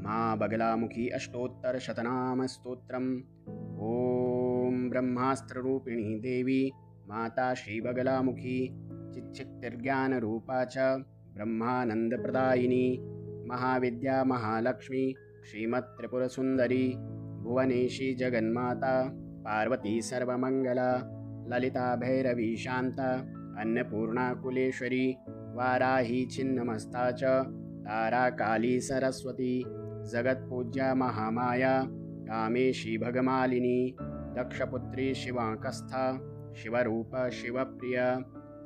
महाबगलामुखी अष्टोत्तरशतनामस्तोत्रम्। ॐ ब्रह्मास्त्ररूपिणी देवी माता श्रीबगलामुखी चिच्चित्तिर्ज्ञानरूपा च ब्रह्मानन्दप्रदायिनी महाविद्या महालक्ष्मी श्रीमत्त्रिपुरसुन्दरी भुवनेशी जगन्माता पार्वती सर्वमङ्गला ललिता भैरवी शान्ता अन्नपूर्णा कुलेश्वरी वाराही छिन्नमस्ता च तारा काली सरस्वती जगत्पूज्या महामाया कामेशी भगमालिनी दक्षपुत्री शिवांकस्था शिवरूप शिवप्रिया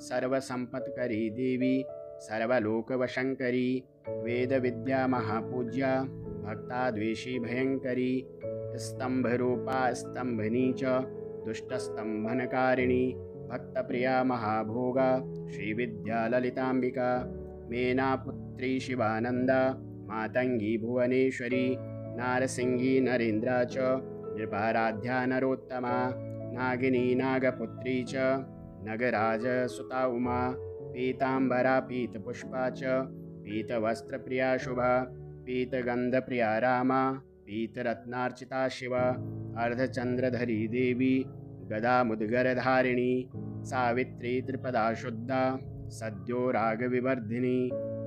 सर्वसंपत्करी देवी सर्वलोकवशंकरी वेदविद्या महापूज्या भक्ताद्वेषी भयंकरी स्तंभरूपा स्तंभनी च दुष्टस्तंभनकारिणी भक्तप्रिया महाभोगा श्रीविद्या ललितांबिका मेनापुत्री शिवानंदा मातंगी भुवनेश्वरी नारसिंगी नरेन्द्रा च नृपाराध्या नरोत्तमा नागिनी नागपुत्री च नगराजसुता उमा पीतांबरा पीतपुष्पा च पीतवस्त्रप्रिया शुभा पीतगंधप्रिया रामा पीतरत्नार्चिता शिवा अर्धचंद्रधरी देवी गदामुद्गरधारिणी सावित्री त्रिपदा शुद्धा सद्यो रागविवर्धिनी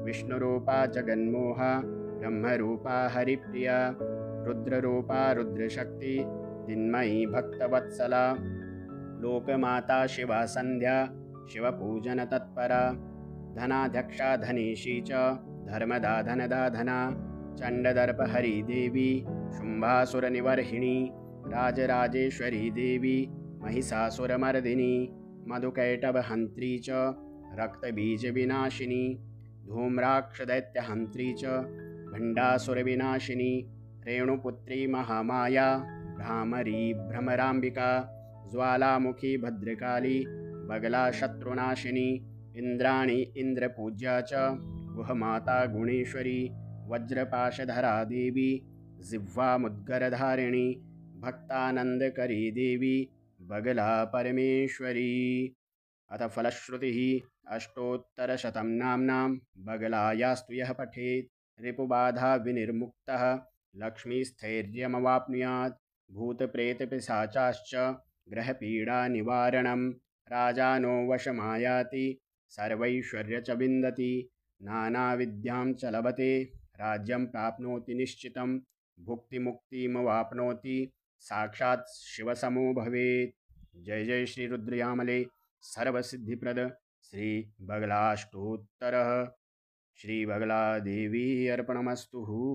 विष्णुरूपा जगन्मोहा ब्रह्मरूपा हरिप्रिया रुद्ररूपा रुद्रशक्ति दिन्मयी भक्तवत्सला लोकमाता शिवा संध्या शिवपूजनतत्परा धनाध्यक्षा धनेशी च धर्मदा धनदा धना चण्डदर्पहरी देवी शुम्भासुरनिवर्हिणी राजराजेश्वरी देवी महिषासुरमर्दिनी मधुकैटभहन्त्री च रक्तबीजविनाशिनी धूम्राक्षदैत्यहन्त्री च भण्डासुरविनाशिनी रेणुपुत्री महामाया भ्रामरी भ्रमराम्बिका ज्वालामुखी भद्रकाली बगला शत्रुनाशिनी इंद्राणी इंद्रपूज्या च गुहमाता गुणेश्वरी वज्रपाशधरा देवी जिह्वामुद्गरधारिणी भक्तानंदकरी देवी बगला परमेश्वरी। अथ फलश्रुतिः अष्टोत्तरशतं नाम्नां बगलायास्तु यः पठेत् रिपुबाधा विनिर्मुक्तः लक्ष्मीस्थैर्यमवाप्नुयात् भूतप्रेतपिशाचाश्च ग्रहपीडानिवारणं राजानो वशमायाति सर्वैश्वर्य च विन्दति नानाविद्यां च लभते राज्यं प्राप्नोति निश्चितं भुक्तिमुक्तिमवाप्नोति साक्षात् शिवसमो भवेत्। जय जय श्री रुद्रयामले सर्वसिद्धिप्रद श्री बगलाष्टोत्तरः। श्री बगला देवी अर्पणमस्तु।